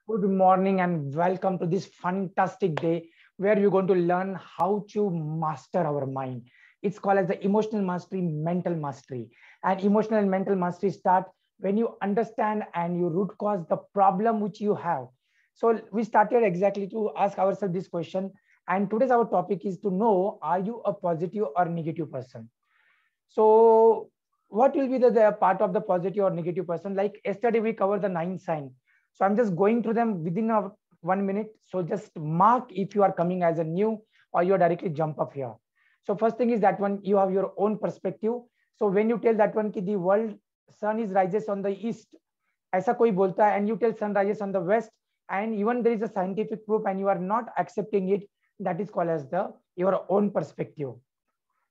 Good morning, and welcome to this fantastic day where we're going to learn how to master our mind. It's called as the emotional mastery, mental mastery. And emotional and mental mastery start when you understand and you root cause the problem which you have. So we started exactly to ask ourselves this question. And today's our topic is to know, are you a positive or negative person? So what will be the part of the positive or negative person? Like yesterday we covered the 9 signs. So I'm just going through them within a 1 minute. So just mark if you are coming as a new or you are directly jump up here. So first thing is that one, you have your own perspective. So when you tell that one ki the world sun is rises on the east, ऐसा कोई बोलता है, and you tell sun rises on the west, and even there is a scientific proof and you are not accepting it, that is called as the your own perspective.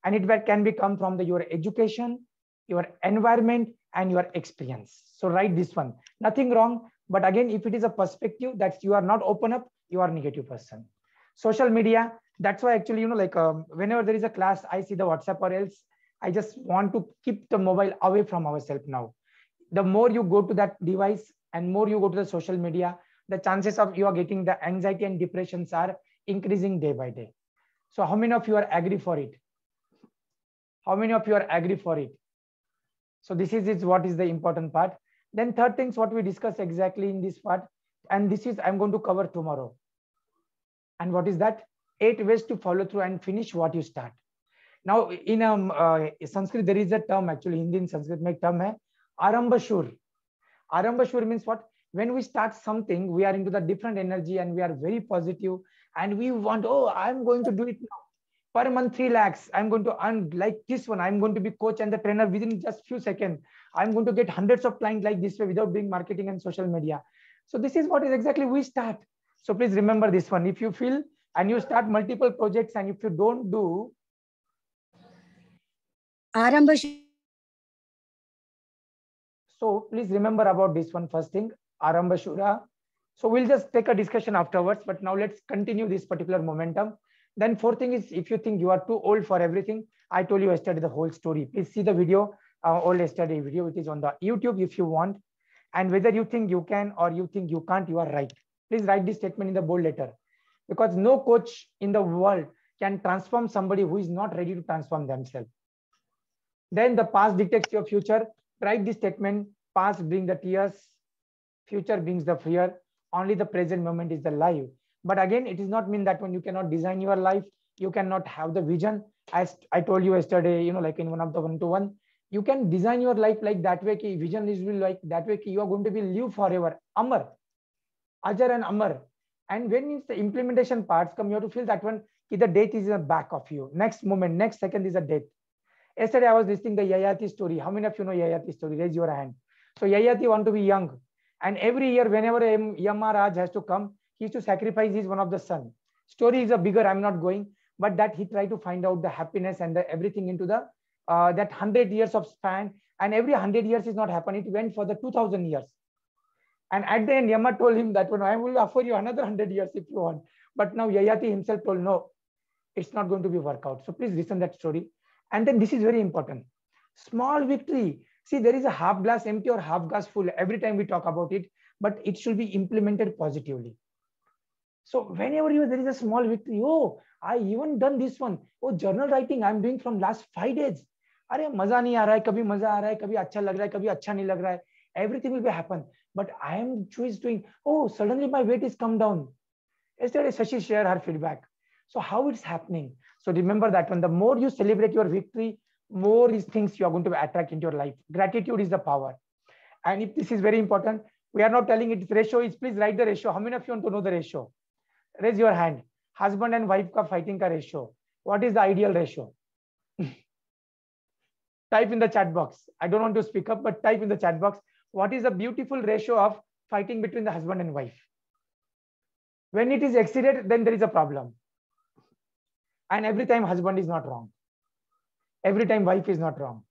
And it can be come from your education, your environment, and your experience. So write this one. Nothing wrong, but again, if it is a perspective that you are not open up, you are a negative person. Social media, that's why actually, whenever there is a class, I see the WhatsApp or else, I just want to keep the mobile away from ourselves now. The more you go to that device and more you go to the social media, the chances of you are getting the anxiety and depressions are increasing day by day. So how many of you are agree for it? How many of you are agree for it? So this is what is the important part. Then third things what we discuss exactly in this part, and this is I'm going to cover tomorrow. And what is that? 8 ways to follow through and finish what you start. Now in Sanskrit there is a term, actually Hindi in Sanskrit make term hai Arambashur. Arambashur means what? When we start something, we are into the different energy and we are very positive and we want, oh, I'm going to do it now. Per month 3 lakhs, I'm going to earn like this one. I'm going to be coach and the trainer within just few seconds. I'm going to get hundreds of clients like this way without doing marketing and social media. So this is what is exactly we start. So please remember this one. If you feel and you start multiple projects and if you don't do. So please remember about this one first thing, Arambashura. So we'll just take a discussion afterwards, but now let's continue this particular momentum. Then fourth thing is, if you think you are too old for everything, I told you yesterday the whole story. Please see the video, all yesterday video, which is on the YouTube if you want. And whether you think you can or you think you can't, you are right. Please write this statement in the bold letter, because no coach in the world can transform somebody who is not ready to transform themselves. Then the past dictates your future. Write this statement: past brings the tears, future brings the fear. Only the present moment is the life. But again, it does not mean that when you cannot design your life, you cannot have the vision. As I told you yesterday, like in one of the one-to-one, you can design your life like that way. Ki vision is like that way. Ki you are going to be live forever, Amar, Ajar and Amar. And when it's the implementation parts come, you have to feel that one. Ki the death is in the back of you. Next moment, next second is a death. Yesterday I was listening the Yayati story. How many of you know Yayati story? Raise your hand. So Yayati want to be young, and every year whenever Yamaraj has to come, he used to sacrifice his one of the son. Story is a bigger, I'm not going, but that he tried to find out the happiness and the everything into the that 100 years of span, and every 100 years is not happening. It went for the 2000 years. And at the end, Yama told him that I will offer you another 100 years if you want. But now Yayati himself told, no, it's not going to be work out. So please listen that story. And then this is very important. Small victory. See, there is a half glass empty or half glass full every time we talk about it, but it should be implemented positively. So whenever there is a small victory, oh, I even done this one. Oh, journal writing I'm doing from last 5 days. अरे मजा नहीं आ रहा है, कभी मजा आ रहा है, कभी अच्छा लग रहा है, कभी अच्छा नहीं लग रहा है. Everything will be happen. But I am doing, oh, suddenly my weight is come down. Yesterday, Shashi shared her feedback. So how it's happening? So remember that one, the more you celebrate your victory, more these things you are going to attract into your life. Gratitude is the power. And if this is very important, we are not telling it ratio is, please write the ratio. How many of you want to know the ratio? Raise your hand. Husband and wife ka fighting ka ratio. What is the ideal ratio? Type in the chat box. I don't want to speak up, but type in the chat box. What is the beautiful ratio of fighting between the husband and wife? When it is exceeded, then there is a problem. And every time husband is not wrong. Every time wife is not wrong.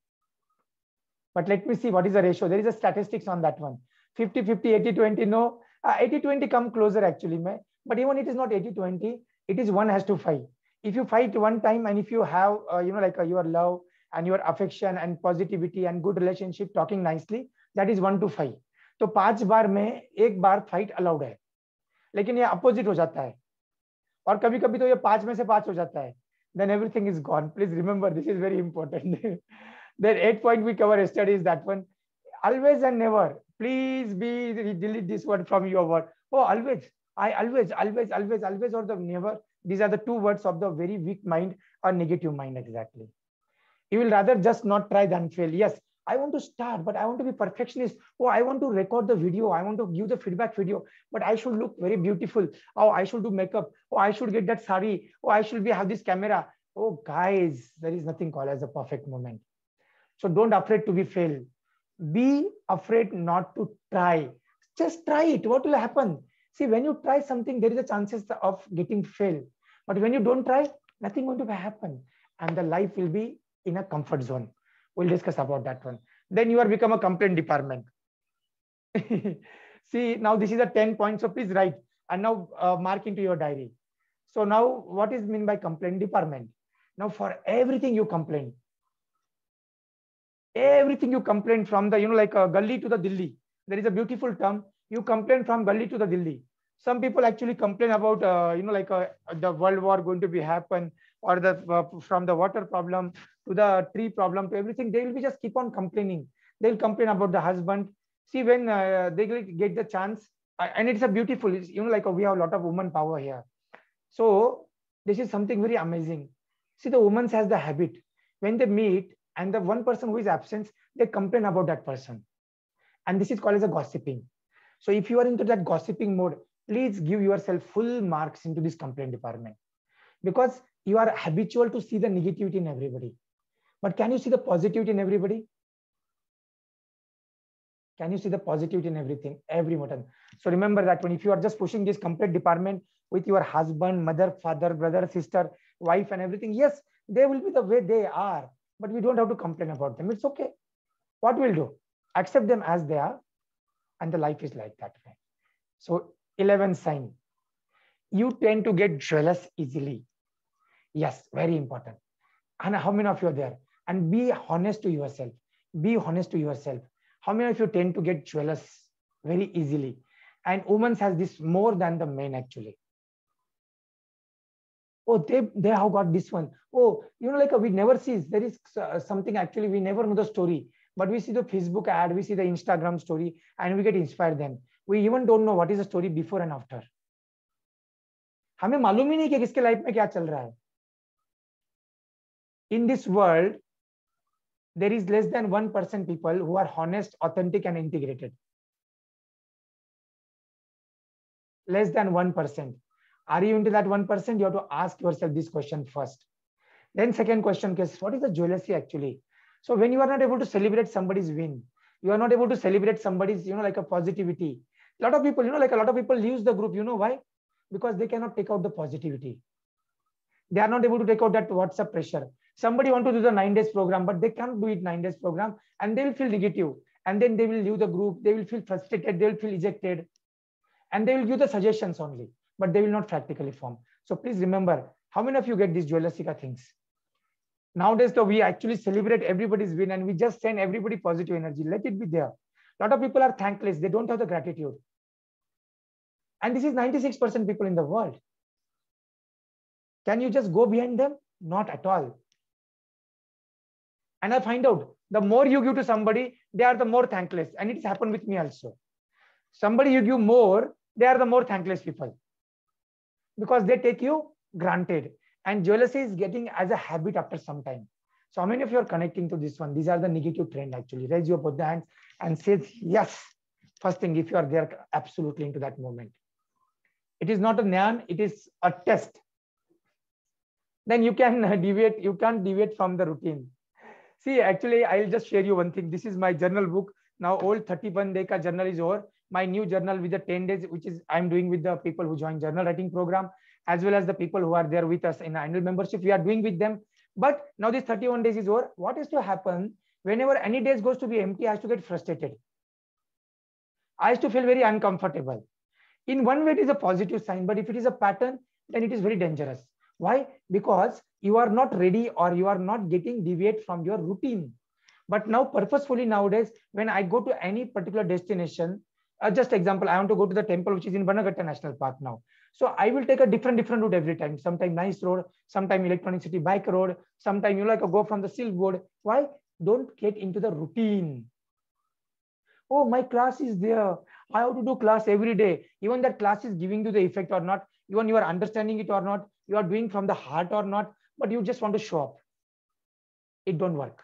But let me see what is the ratio. There is a statistics on that one. 50-50, 80-20, no. 80-20 come closer actually. But even it is not 80-20, it is 1:5. If you fight one time and if you have, your love and your affection and positivity and good relationship talking nicely, that is 1-5. तो 5 बार में 1 बार fight allowed है, लेकिन ये opposite हो जाता है, और कभी कभी तो ये 5 में से 5 हो जाता है, then everything is gone. Please remember, this is very important. Then 8 point we cover yesterday is that one. Always and never. Please delete this word from your word. Oh, always. I always, or the never. These are the 2 words of the very weak mind or negative mind exactly. You will rather just not try than fail. Yes, I want to start, but I want to be perfectionist. Oh, I want to record the video. I want to give the feedback video, but I should look very beautiful. Oh, I should do makeup. Oh, I should get that sari. Oh, I should have this camera. Oh, guys, there is nothing called as a perfect moment. So don't afraid to be failed. Be afraid not to try. Just try it. What will happen? See, when you try something, there is a chances of getting failed. But when you don't try, nothing going to happen. And the life will be in a comfort zone. We'll discuss about that one. Then you are become a complaint department. See, now this is a 10 points. So please write and now mark into your diary. So now what is meant by complaint department? Now for everything you complain. Everything you complain from the, like a gully to the Delhi. There is a beautiful term. You complain from gully to the Delhi. Some people actually complain about, the world war going to be happen, or the from the water problem to the tree problem to everything. They will be just keep on complaining. They'll complain about the husband. See, when they will get the chance, and it's a beautiful, we have a lot of woman power here. So this is something very amazing. See, the woman has the habit when they meet and the one person who is absent, they complain about that person. And this is called as a gossiping. So if you are into that gossiping mode, please give yourself full marks into this complaint department, because you are habitual to see the negativity in everybody. But can you see the positivity in everybody? Can you see the positivity in everything, every button? So remember that when if you are just pushing this complaint department with your husband, mother, father, brother, sister, wife, and everything, yes, they will be the way they are, but we don't have to complain about them. It's okay. What we'll do? Accept them as they are, and the life is like that way. So 11 sign. You tend to get jealous easily. Yes, very important. And how many of you are there? And be honest to yourself. Be honest to yourself. How many of you tend to get jealous very easily? And women has this more than the men actually. Oh, they have got this one. Oh, we never see. There is something actually we never know the story. But we see the Facebook ad, we see the Instagram story, and we get inspired then. We even don't know what is the story before and after. हमें मालूम ही नहीं कि किसके life में क्या चल रहा है. In this world, there is less than 1% people who are honest, authentic, and integrated. Less than 1%. Are you into that 1%? You have to ask yourself this question first. Then second question is, what is the jealousy actually? So when you are not able to celebrate somebody's win, you are not able to celebrate somebody's, like a positivity. A lot of people, a lot of people leaves the group. You know why? Because they cannot take out the positivity. They are not able to take out that WhatsApp pressure. Somebody want to do the 9 days program, but they can't do it 9 days program, and they will feel negative. And then they will leave the group. They will feel frustrated. They will feel ejected. And they will give the suggestions only, but they will not practically form. So please remember, how many of you get these jealousy things? Nowadays, though, we actually celebrate everybody's win and we just send everybody positive energy. Let it be there. A lot of people are thankless. They don't have the gratitude. And this is 96% people in the world. Can you just go behind them? Not at all. And I find out the more you give to somebody, they are the more thankless. And it's happened with me also. Somebody you give more, they are the more thankless people, because they take you granted. And jealousy is getting as a habit after some time. So how many of you are connecting to this one? These are the negative trend actually. Raise your both hands and say yes. First thing, if you are there absolutely into that moment. It is not a nyan, it is a test. Then you can deviate, you can't deviate from the routine. See, actually, I'll just share you one thing. This is my journal book. Now, old 31 day ka journal is over. My new journal with the 10 days, which is I'm doing with the people who join journal writing program, as well as the people who are there with us in annual membership. We are doing with them. But now this 31 days is over. What is to happen whenever any days goes to be empty? I have to get frustrated. I have to feel very uncomfortable. In one way, it is a positive sign, but if it is a pattern, then it is very dangerous. Why? Because you are not ready, or you are not getting deviate from your routine. But now purposefully nowadays, when I go to any particular destination, Just example, I want to go to the temple which is in Banagatta National Park now. So I will take a different route every time. Sometime nice road, sometime electronic city bike road, sometime you like go from the silk board. Why? Don't get into the routine. Oh, my class is there. I have to do class every day. Even that class is giving you the effect or not, even you are understanding it or not, you are doing from the heart or not, but you just want to show up. It don't work.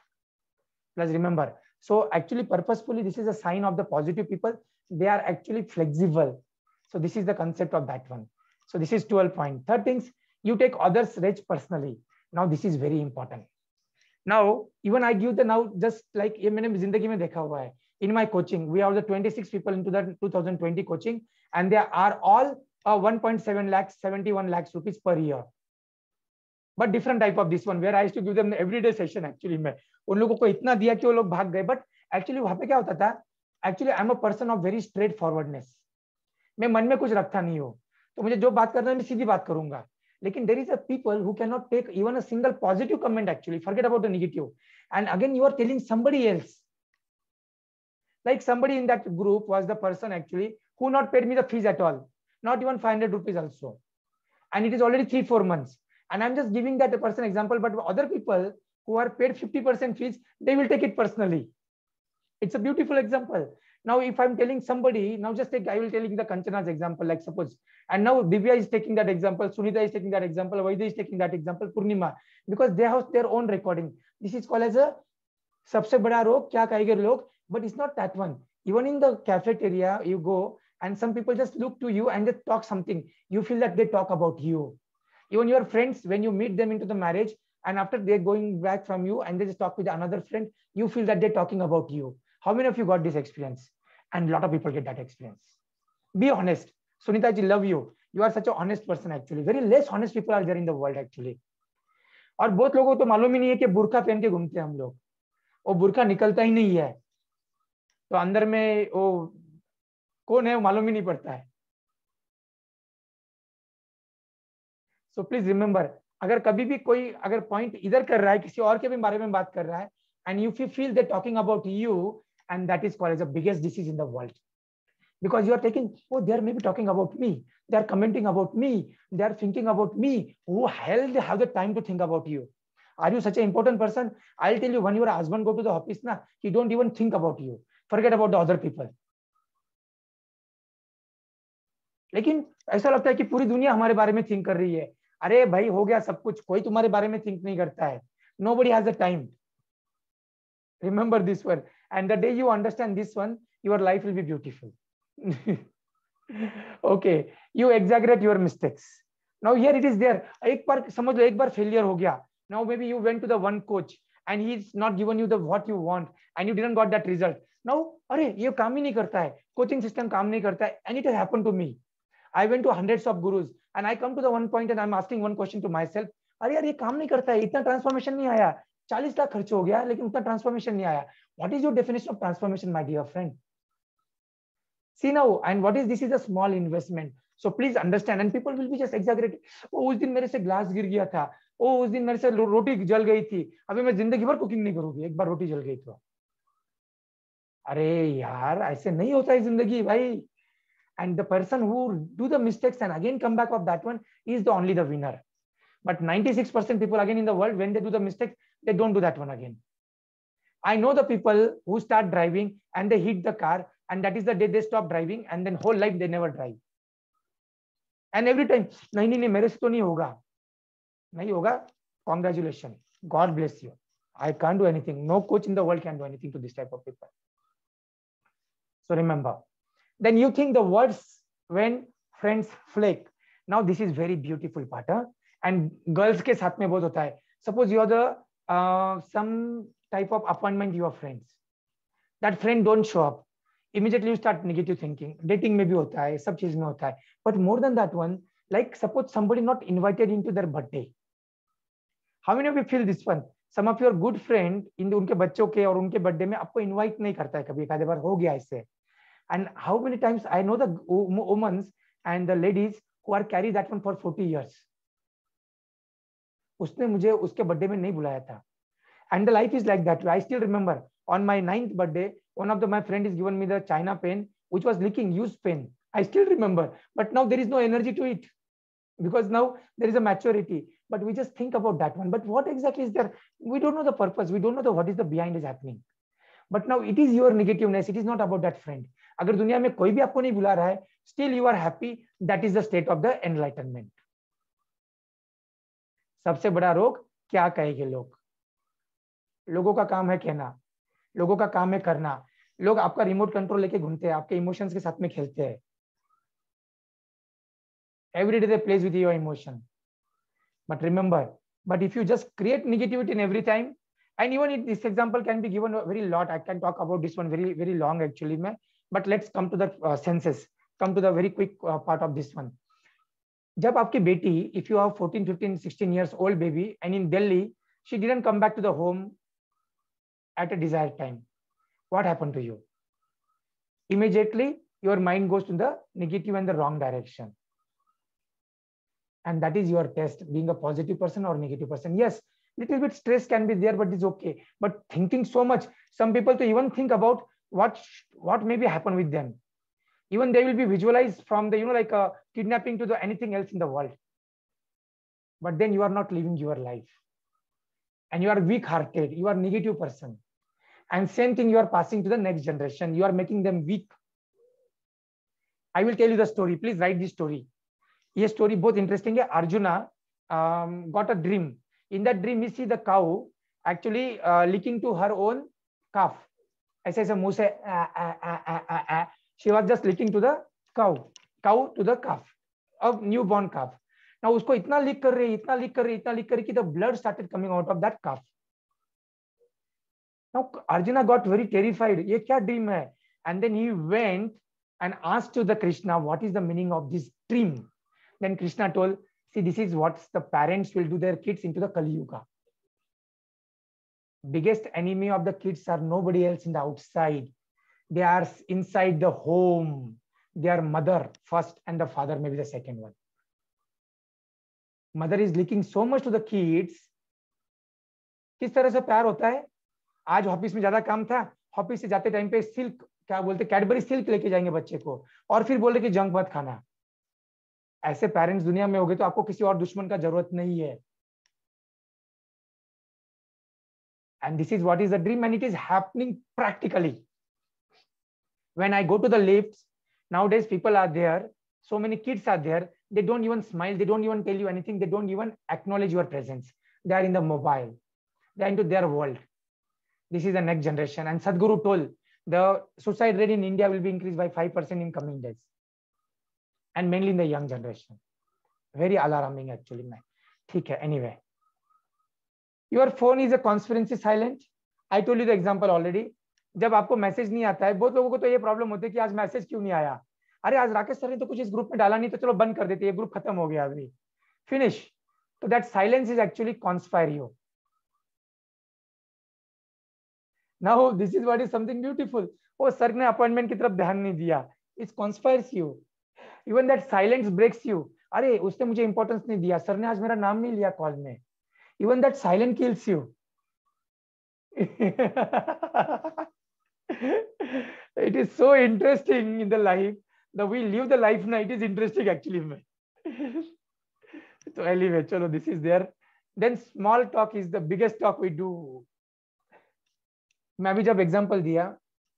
Plus remember, so actually purposefully, this is a sign of the positive people. They are actually flexible. So this is the concept of that one. So this is 12 point. Third things, you take others' rage personally. Now this is very important. Now even I give the now just like ये मैंने जिंदगी में देखा हुआ है. In my coaching, we are the 26 people into the 2020 coaching, and they are all 1.7 lakhs, 71 lakhs rupees per year. But different type of this one, where I used to give them everyday session. Actually मैं उन लोगों को इतना दिया कि वो लोग भाग गए. But actually वहाँ पे क्या होता था? Actually I am a person of very straight forwardness. मैं मन में कुछ रखता नहीं हूँ, तो मुझे जो बात करना है मैं सीधी बात करूंगा. लेकिन there is a people who cannot take even a single positive comment. Actually forget about the negative, and again you are telling somebody else. Like somebody in that group was the person actually who not paid me the fees at all, not even 500 rupees also, and it is already 3-4 months, and I'm just giving that person example. But other people who are paid 50% fees, they will take it personally. It's a beautiful example. Now if I'm telling somebody, now just take, I will telling the Kanchana's example, like suppose, and now Divya is taking that example, Sunita is taking that example, Vaidya is taking that example, Purnima, because they have their own recording. This is called as a सबसे बड़ा रोग क्या कहेंगे लोग, but it's not that one. Even in the cafeteria you go and some people just look to you and they talk something, you feel that they talk about you. Even your friends, when you meet them into the marriage and after they're going back from you and they just talk with another friend, you feel that they're talking about you. How many of you got this experience? And a lot of people get that experience. Be honest. Sunita ji, love you. You are such an honest person actually. Very less honest people are there in the world actually. और बहुत लोगों को तो मालूम ही नहीं है कि बुर्का पहन के घूमते हैं हम लोग. वो बुर्का निकलता ही नहीं है, तो अंदर में वो कौन है वो मालूम ही नहीं पड़ता है. सो प्लीज रिमेंबर, अगर कभी भी कोई अगर पॉइंट इधर कर रहा है, किसी और के भी बारे में बात कर रहा है, and if you feel they're talking about you, and that is called as the biggest disease in the world, because you are taking, oh, they are maybe talking about me, they are commenting about me, they are thinking about me. Who hell they have the time to think about you? Are you such an important person? I'll tell you, when your husband go to the office na, he don't even think about you. Forget about the other people. लेकिन ऐसा लगता है कि पूरी दुनिया हमारे बारे में थिंक कर रही है. अरे भाई हो गया सब कुछ, कोई तुम्हारे बारे में थिंक नहीं करता है. Nobody has the time. Remember this one, and the day you understand this one, your life will be beautiful. Okay, you exaggerate your mistakes. Now here it is there. एक बार समझ लो, एक बार फेलियर हो गया. Now maybe you went to the one coach and he's not given you the what you want and you didn't got that result. Now अरे ये काम ही नहीं करता है, coaching system काम नहीं करता है, and it has happened to me. I went to hundreds of gurus and I come to the one point and I'm asking one question to myself, अरे यार ये काम नहीं करता है, इतना ट्रांसफॉर्मेशन नहीं आया, 40 लाख खर्च हो गया लेकिन उतना ट्रांसफॉर्मेशन नहीं आया. What is your definition of transformation, my dear friend? See now, and what is this is a small investment. So please understand, and people will be just exaggerating. Oh, उस दिन मेरे से ग्लास गिर गया था, ओ उस दिन मेरे से रोटी जल गई थी, अभी मैं जिंदगी भर कुकिंग नहीं करूंगी, एक बार रोटी जल गई तो. अरे यार ऐसे नहीं होता है जिंदगी भाई. And the person who do the mistakes and again come back of that one is the only the winner. But 96% people again in the world, when they do the mistakes, they don't do that one again. I know the people who start driving and they hit the car, and that is the day they stop driving, and then whole life they never drive. And every time, नहीं नहीं नहीं मेरे से तो नहीं होगा, नहीं होगा. Congratulations, God bless you. I can't do anything. No coach in the world can do anything to this type of people. So remember. Then you think the words when friends flake. Now this is very beautiful part, huh? And girls के साथ में बहुत होता है. Suppose you are the some type of appointment your friends. That friend don't show up. Immediately you start negative thinking. Dating में भी होता है, सब चीज में होता है. But more than that one, like suppose somebody not invited into their birthday. How many of you feel this one? Some of your good friend in उनके बच्चों के और उनके बर्थडे में आपको इनवाइट नहीं करता है, कभी एक आधे बार हो गया इससे. And how many times I know the women and the ladies who are carry that one for 40 years. उसने मुझे उसके बर्थडे में नहीं बुलाया था. And the life is like that. I still remember on my 9th birthday, one of my friend is given me the China pen which was leaking, use pen. I still remember, but now there is no energy to it because now there is a maturity. But we just think about that one. But what exactly is there? We don't know the purpose. We don't know what is the behind is happening. But now it is your negativeness. It is not about that friend. अगर दुनिया में कोई भी आपको नहीं बुला रहा है, still you are happy. That is the state of the enlightenment. सबसे बड़ा रोग क्या कहेंगे लोग? लोगों का काम है कहना, लोगों का काम है करना. लोग आपका रिमोट कंट्रोल लेके घूमते हैं, आपके इमोशंस के साथ में खेलते हैं. Every day they plays with your emotion. But remember, but if you just create negativity in every time, and even this example can be given very lot. I can talk about this one very long actually, but let's come to the senses. Come to the very quick part of this one. जब आपकी बेटी, if you have 14, 15, 16 years old baby, and in Delhi, she didn't come back to the home at a desired time, what happened to you? Immediately, your mind goes to the negative and the wrong direction. And that is your test, being a positive person or negative person. Yes, little bit stress can be there, but it's okay. But thinking so much, some people to even think about what maybe happen with them. Even they will be visualized from the, like a kidnapping to the anything else in the world. But then you are not living your life. And you are weak-hearted. You are a negative person. And same thing you are passing to the next generation. You are making them weak. I will tell you the story. Please write this story. This story both interesting. Arjuna got a dream. In that dream, we see the cow actually licking to her own calf. She was just licking to the cow to the calf, a newborn calf. Now usko itna lick kar rahi, the blood started coming out of that calf. Now Arjuna got very terrified. Ye kya dream hai? And then he went and asked to the Krishna, what is the meaning of this dream? Then Krishna told, see, this is what the parents will do their kids into the Kali Yuga. Biggest enemy of the kids are nobody else in the outside. They are inside the home. Their mother first and the father maybe the second one. Mother is licking so much to the kids. किस तरह से प्यार होता है? आज office में ज्यादा काम था, ऑफिस से जाते टाइम पे सिल्क क्या बोलते कैडबरी सिल्क लेके जाएंगे बच्चे को और फिर बोल रहे कि जंक मत खाना. ऐसे पेरेंट्स दुनिया में हो गए तो आपको किसी और दुश्मन का जरूरत नहीं है. And this is what is the dream, and it is happening practically. When I go to the lifts, nowadays people are there, so many kids are there, they don't even smile, they don't even tell you anything, they don't even acknowledge your presence. They are in the mobile, they are into their world. This is the next generation. And Sadhguru told the suicide rate in India will be increased by 5% in coming days. And mainly in the young generation. Very alarming actually. Anyway. Your phone is a conspiracy silent. I told you the example already. जब आपको message नहीं आता है, बहुत लोगों को तो ये प्रॉब्लम होती है कि आज मैसेज क्यों नहीं आया. अरे आज राकेश सर ने तो कुछ इस ग्रुप में डाला नहीं, तो चलो बंद कर देते, ये ग्रुप खत्म हो गया अभी. Finish. So that silence is actually conspire you. Now this is what is something beautiful. Oh, sir ने अपॉइंटमेंट की तरफ ध्यान नहीं दिया. It conspires you. Even that silence breaks you. अरे उसने मुझे इंपॉर्टेंस नहीं दिया, सर ने आज मेरा नाम नहीं लिया कॉल में. Even that silence kills you. It is so interesting in the life. The we live the life now, it is interesting actually. So anyway, chalo, this is there. Then small talk is the biggest talk we do. मैं अभी जब example दिया,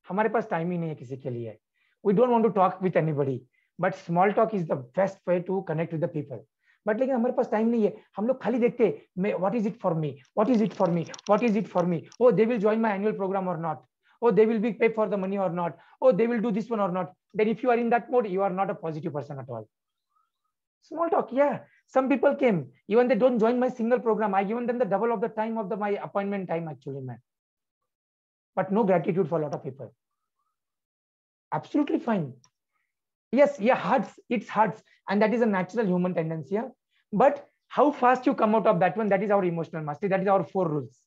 हमारे पास time ही नहीं है किसी के लिए. We don't want to talk with anybody, but small talk is the best way to connect with the people. But लेकिन हमारे पास टाइम नहीं है. हम लोग खाली देखते हैं, what is it for me, what is it for me, what is it for me. Oh, they will join my annual program or not. Oh, they will be paid for the money or not. Oh, they will do this one or not. Then if you are in that mode, you are not a positive person at all. Small talk, yeah. Some people came, even they don't join my single program. I given them the double of the time of my appointment time actually, man. But no gratitude for a lot of people. Absolutely fine. Yes, yeah, hurts. It hurts, and that is a natural human tendency. Yeah? But how fast you come out of that one, that is our emotional mastery. That is our 4 rules.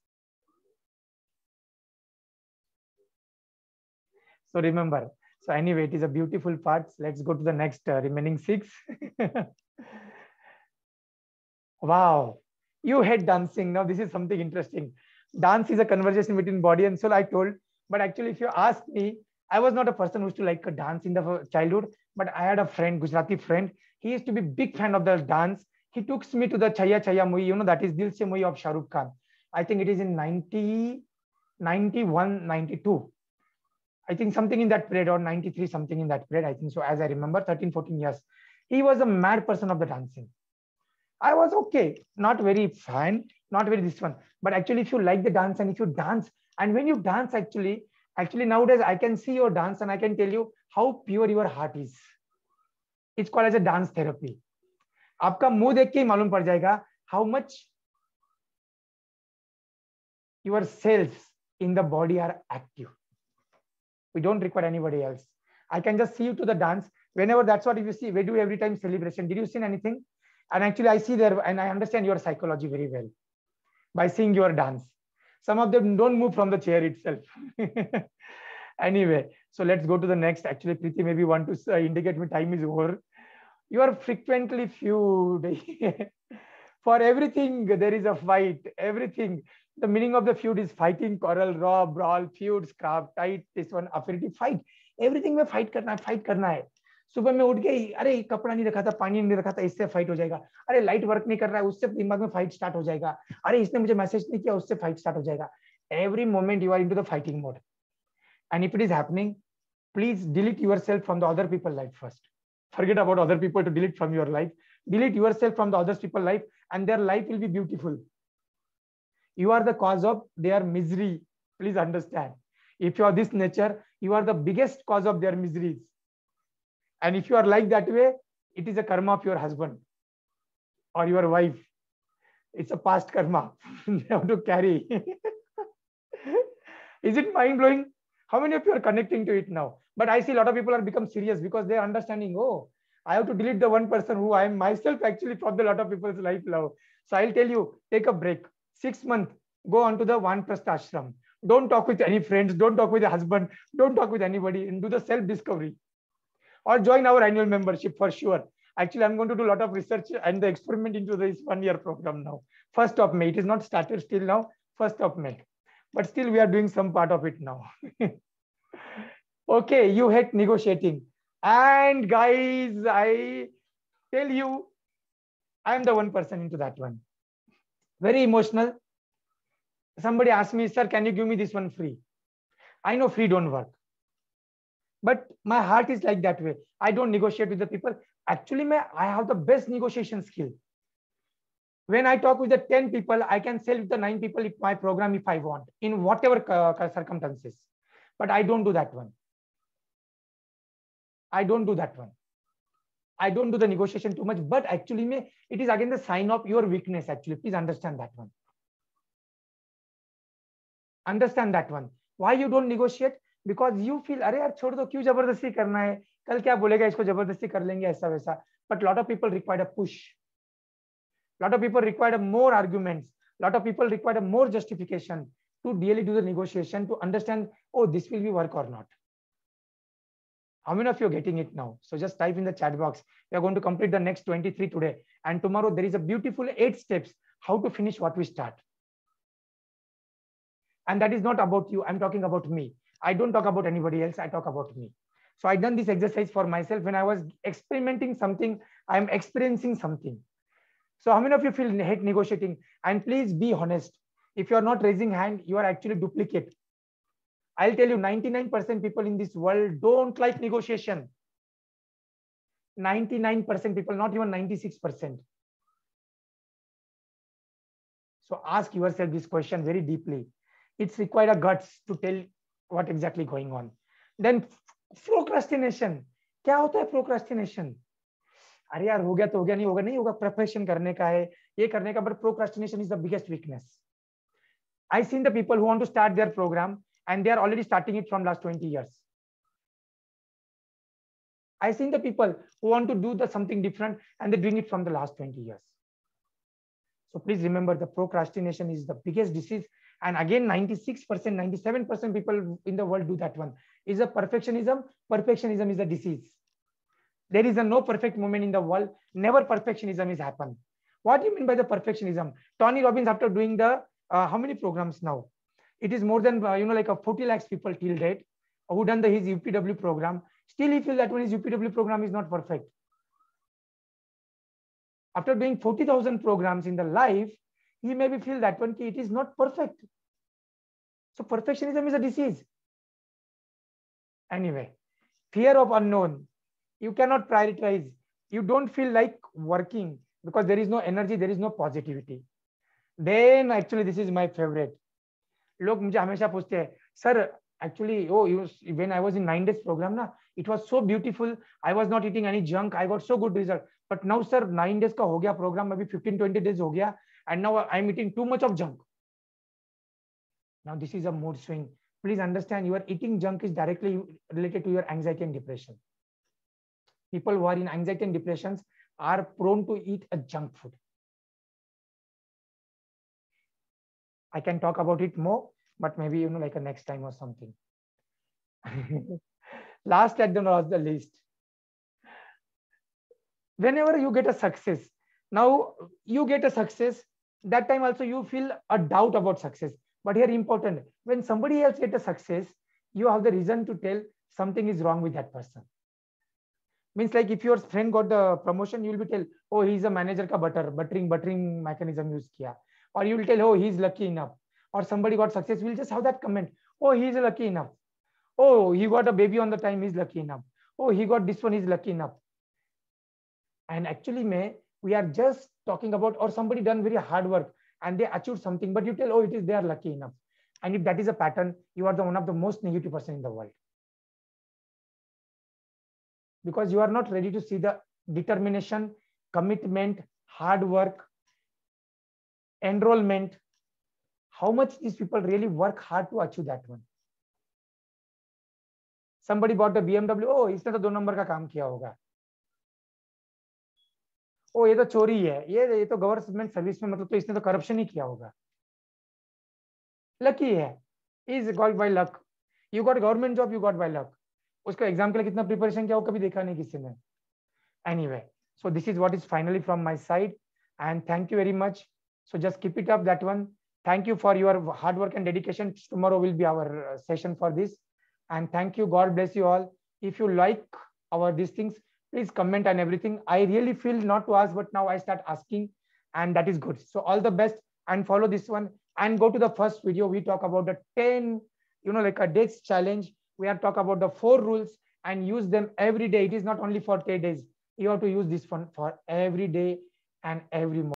So remember. So anyway, it is a beautiful part. Let's go to the next remaining 6. Wow, you hate dancing. Now this is something interesting. Dance is a conversation between body and soul, I told. But actually, if you ask me, I was not a person who used to like a dance in the childhood, but I had a friend, Gujarati friend. He used to be big fan of the dance. He took me to the Chaya Chaya movie, that is Dil Se movie of Shah Rukh Khan. I think it is in 90, 91, 92. I think something in that period, or 93, something in that period. I think so, as I remember, 13, 14 years. He was a mad person of the dancing. I was okay, not very fan, not very this one. But actually, if you like the dance and if you dance, and when you dance, actually nowadays I can see your dance and I can tell you how pure your heart is. It's called as a dance therapy. आपका मुंह देख के ही मालूम पड़ जाएगा how much your cells in the body are active. We don't require anybody else. I can just see you to the dance. Whenever, that's what you see, we do every time celebration. Did you see anything? And actually I see there and I understand your psychology very well by seeing your dance. Some of them don't move from the chair itself. Anyway, so let's go to the next. Actually, Preeti maybe want to indicate me time is over. You are frequently feud. For everything, there is a fight. Everything. The meaning of the feud is fighting, quarrel, raw, brawl, feud, scrap, tight, this one, affinity, fight. Everything में fight करना है. सुबह में उठ गई, अरे कपड़ा नहीं रखा था, पानी नहीं रखा था, इससे फाइट हो जाएगा. अरे लाइट वर्क नहीं कर रहा है, उससे दिमाग में फाइट स्टार्ट हो जाएगा. अरे इसने मुझे मैसेज नहीं किया, उससे फाइट स्टार्ट हो जाएगा. Every moment you are into the fighting mode. And if it is happening, please delete yourself from the other people's life first. Forget about other people to delete from your life. Delete yourself from the other people's life and their life will be beautiful. You are the cause of their misery. Please understand. If you are this nature, you are the biggest cause of their miseries. And if you are like that way, it is a karma of your husband or your wife. It's a past karma. They have to carry. Is it mind-blowing? How many of you are connecting to it now? But I see a lot of people are become serious because they are understanding, oh, I have to delete the one person who I am myself actually from the lot of people's life now. So I'll tell you, take a break. 6 months, go on to the Vanprastha ashram. Don't talk with any friends. Don't talk with a husband. Don't talk with anybody and do the self-discovery. Or join our annual membership for sure. Actually, I'm going to do a lot of research and the experiment into this 1-year program now. 1st of May. It is not started still now. 1st of May. But still we are doing some part of it now. Okay, you hate negotiating. And guys, I tell you, I am the one person into that one. Very emotional. Somebody asked me, sir, can you give me this one free? I know free don't work. But my heart is like that way. I don't negotiate with the people. Actually, I have the best negotiation skill. When I talk with the 10 people, I can sell with the 9 people if my program, if I want, in whatever circumstances. But I don't do that one. I don't do that one. I don't do the negotiation too much, but actually it is again the sign of your weakness. Actually, please understand that one. Understand that one. Why you don't negotiate? Because you feel, अरे यार छोड़ दो, क्यों जबरदस्ती करना है, कल क्या बोलेगा, इसको जबरदस्ती कर लेंगे ऐसा वैसा. But lot of people require a push. Lot of people require more arguments. Lot of people require more justification to really do the negotiation to understand, oh, this will be work or not. How many of you are getting it now? So just type in the chat box. We are going to complete the next 23 today. And tomorrow there is a beautiful 8 steps how to finish what we start. And that is not about you. I'm talking about me. I don't talk about anybody else. I talk about me. So I done this exercise for myself when I was experimenting something. I'm experiencing something. So how many of you feel hate negotiating? And please be honest. If you are not raising hand, you are actually duplicate. I'll tell you, 99% people in this world don't like negotiation. 99% people, not even 96%. So ask yourself this question very deeply. It's required a guts to tell what exactly going on. Then procrastination. क्या होता है procrastination? अरे यार हो गया तो हो गया, नहीं होगा नहीं होगा, preparation करने का है, ये करने का, but procrastination is the biggest weakness. I've seen the people who want to start their program and they are already starting it from last 20 years. I've seen the people who want to do something different and they're doing it from the last 20 years. So please remember, the procrastination is the biggest disease. And again, 96%, 97% people in the world do that one. Is a perfectionism. Perfectionism is a disease. There is no perfect moment in the world. Never perfectionism is happen. What do you mean by the perfectionism? Tony Robbins, after doing the how many programs now? It is more than like a 40 lakhs people till date. who done his UPW program, still he feels that one his UPW program is not perfect. After doing 40,000 programs in the life, he maybe feel that one it is not perfect. So perfectionism is a disease. Anyway, fear of unknown. You cannot prioritize. You don't feel like working because there is no energy, there is no positivity. Then actually this is my favorite. लोग मुझे हमेशा पूछते हैं, sir actually, oh, when I was in 9 days program, na, it was so beautiful. I was not eating any junk. I got so good result. But now, sir, 9 days का हो गया program, maybe 15-20 days हो गया, and now I'm eating too much of junk. Now this is a mood swing. Please understand, your eating junk is directly related to your anxiety and depression. People who are in anxiety and depressions are prone to eat a junk food. I can talk about it more, but maybe like a next time or something. Last at the list. Whenever you get a success, now you get a success, that time also you feel a doubt about success. But here important, when somebody else get a success, you have the reason to tell something is wrong with that person. Means like if your friend got the promotion, you will be tell, oh, he's a manager ka buttering mechanism use kiya. Or you will tell, oh, he's lucky enough. Or somebody got success, we'll just have that comment, oh, he's lucky enough. Oh, he got a baby on the time, he's lucky enough. Oh, he got this one, he's lucky enough. And actually, we are just talking about, or somebody done very hard work and they achieved something, but you tell, oh, it is they are lucky enough. And if that is a pattern, you are one of the most negative person in the world. Because you are not ready to see the determination, commitment, hard work, enrollment, how much these people really work hard to achieve that one. Somebody bought the BMW, oh, इसने तो 2 number का काम किया होगा. ओ ये तो चोरी है, ये तो गवर्नमेंट सर्विस में, मतलब तो इसने तो करप्शन ही किया होगा. लकी है, is got by luck. You got government job, you got by luck. उसका एग्जाम के लिए कितना प्रिपरेशन किया वो कभी देखा नहीं किसी ने. Anyway, so this is what is finally from my side, and thank you very much. So just keep it up, that one. Thank you for your hard work and dedication. Tomorrow will be our session for this, and thank you. God bless you all. If you like these things, please comment and everything. I really feel not to ask, but now I start asking, and that is good. So all the best, and follow this one, and go to the first video. We talk about the 10, like a days challenge. We are talk about the 4 rules and use them every day. It is not only for 10 days. You have to use this one for every day and every morning.